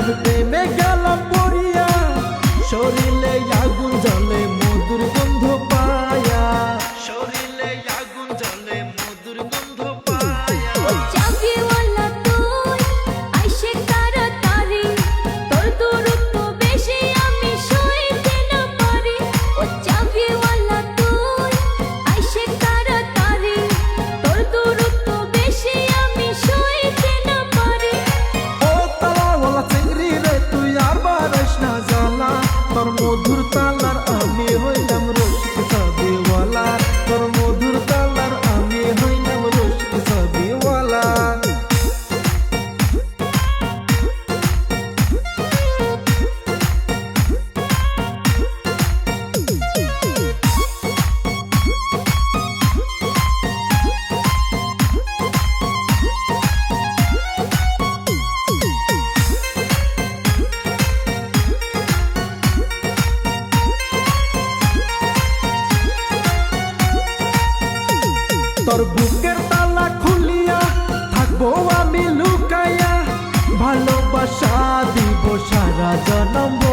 তোর প্রেমে গেলাম পড়িয়া, শরীরে আগুন জ্বলে মধুর গন্ধ পায়া, শরীরে আগুন জ্বলে মধুর গন্ধ পায়া। ও চাবিওয়ালা তুই আইসে তাড়াতাড়ি, তোর দূরত্ব বেশি আমি সইতে না পারি। ও চাবিওয়ালা তুই আইসে তাড়াতাড়ি, তোর দূরত্ব বেশি আমি সইতে না পারি। ও তালাওয়ালা চিংড়ি রে তুই আর বারাইস না জ্বালা, তোর মধুর তালার আমি হইলাম রসিক চাবিওয়ালা, তোর মধুর তালার আমি হইলাম রসিক চাবিওয়ালা। তোর বুকের তালা খুলিয়া থাকবো আমি লুকাইয়া, ভালোবাসা দিব সারা জনম।